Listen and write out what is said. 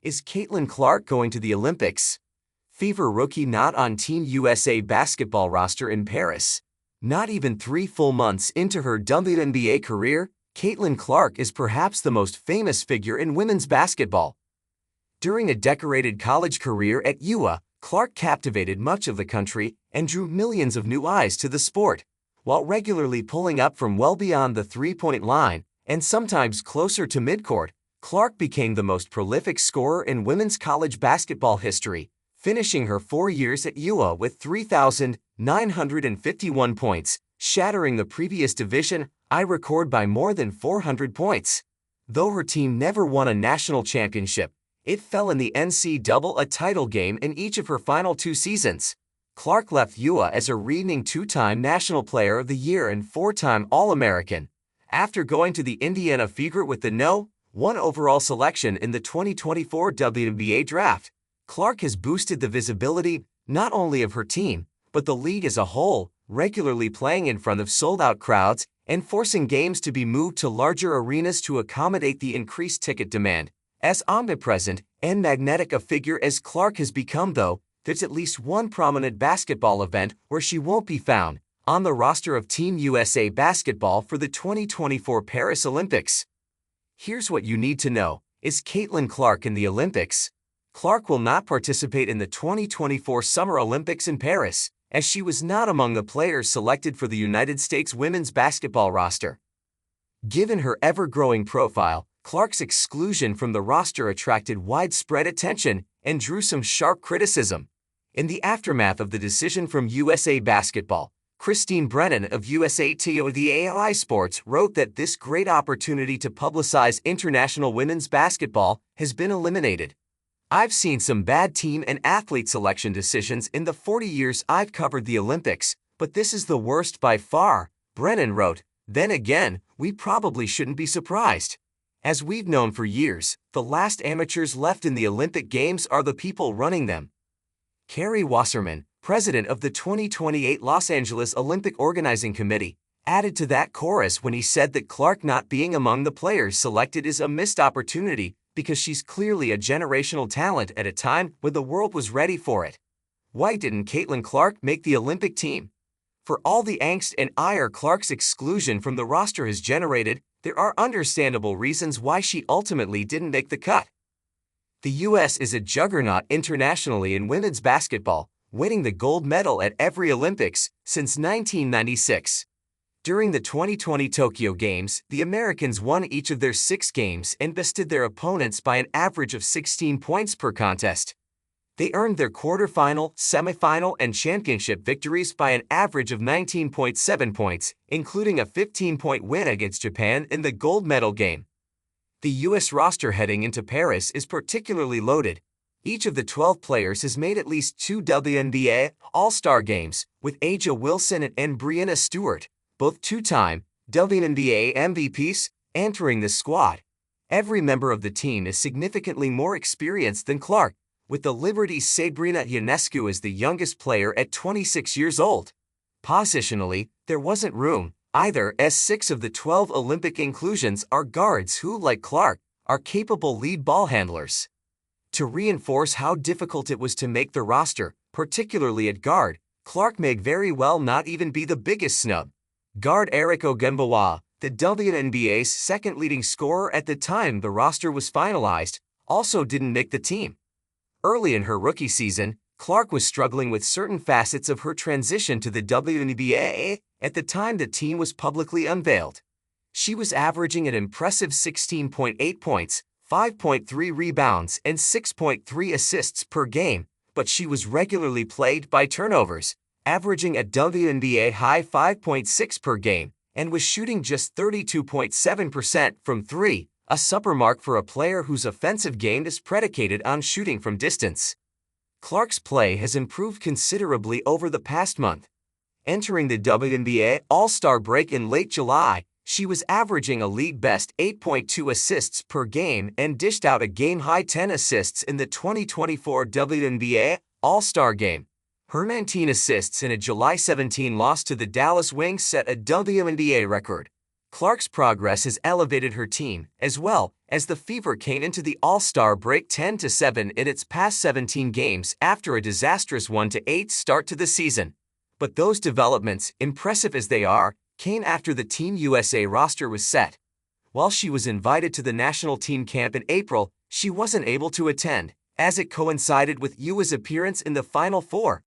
Is Caitlin Clark going to the Olympics? Fever rookie not on Team USA basketball roster in Paris. Not even 3 full months into her WNBA career, Caitlin Clark is perhaps the most famous figure in women's basketball. During a decorated college career at UA, Clark captivated much of the country and drew millions of new eyes to the sport, while regularly pulling up from well beyond the three-point line and sometimes closer to midcourt. Clark became the most prolific scorer in women's college basketball history, finishing her 4 years at UA with 3,951 points, shattering the previous Division I record by more than 400 points. Though her team never won a national championship, it fell in the NCAA title game in each of her final 2 seasons. Clark left UA as a reigning 2-time National Player of the Year and 4-time All-American. After going to the Indiana Fever with the No. 1 overall selection in the 2024 WNBA draft, Clark has boosted the visibility not only of her team, but the league as a whole, regularly playing in front of sold-out crowds and forcing games to be moved to larger arenas to accommodate the increased ticket demand. As omnipresent and magnetic a figure as Clark has become, though, there's at least one prominent basketball event where she won't be found: on the roster of Team USA basketball for the 2024 Paris Olympics. Here's what you need to know. Is Caitlin Clark in the Olympics? Clark will not participate in the 2024 Summer Olympics in Paris, as she was not among the players selected for the United States women's basketball roster. Given her ever-growing profile, Clark's exclusion from the roster attracted widespread attention and drew some sharp criticism. In the aftermath of the decision from USA Basketball, Christine Brennan of USA Today Sports wrote that this great opportunity to publicize international women's basketball has been eliminated. I've seen some bad team and athlete selection decisions in the 40 years I've covered the Olympics, but this is the worst by far, Brennan wrote. Then again, we probably shouldn't be surprised. As we've known for years, the last amateurs left in the Olympic Games are the people running them. Carrie Wasserman, president of the 2028 Los Angeles Olympic Organizing Committee, added to that chorus when he said that Clark not being among the players selected is a missed opportunity because she's clearly a generational talent at a time when the world was ready for it. Why didn't Caitlin Clark make the Olympic team? For all the angst and ire Clark's exclusion from the roster has generated, there are understandable reasons why she ultimately didn't make the cut. The U.S. is a juggernaut internationally in women's basketball, winning the gold medal at every Olympics since 1996. During the 2020 Tokyo Games, the Americans won each of their 6 games and bested their opponents by an average of 16 points per contest. They earned their quarterfinal, semifinal, and championship victories by an average of 19.7 points, including a 15-point win against Japan in the gold medal game. The U.S. roster heading into Paris is particularly loaded. Each of the 12 players has made at least 2 WNBA All-Star games, with Aja Wilson and Breanna Stewart, both 2-time WNBA MVPs, entering the squad. Every member of the team is significantly more experienced than Clark, with the Liberty's Sabrina Ionescu as the youngest player at 26 years old. Positionally, there wasn't room either, as 6 of the 12 Olympic inclusions are guards who, like Clark, are capable lead ball handlers. To reinforce how difficult it was to make the roster, particularly at guard, Clark may very well not even be the biggest snub. Guard Eric Ogunbowa, the WNBA's second leading scorer at the time the roster was finalized, also didn't make the team. Early in her rookie season, Clark was struggling with certain facets of her transition to the WNBA at the time the team was publicly unveiled. She was averaging an impressive 16.8 points, 5.3 rebounds, and 6.3 assists per game, but she was regularly plagued by turnovers, averaging a WNBA high 5.6 per game, and was shooting just 32.7% from 3, a supper mark for a player whose offensive game is predicated on shooting from distance. Clark's play has improved considerably over the past month. Entering the WNBA All-Star break in late July, she was averaging a league-best 8.2 assists per game and dished out a game-high 10 assists in the 2024 WNBA All-Star Game. Her 19 assists in a July 17 loss to the Dallas Wings set a WNBA record. Clark's progress has elevated her team, as well as the Fever came into the All-Star break 10-7 in its past 17 games after a disastrous 1-8 start to the season. But those developments, impressive as they are, came after the Team USA roster was set. While she was invited to the national team camp in April, she wasn't able to attend, as it coincided with USA's appearance in the Final Four.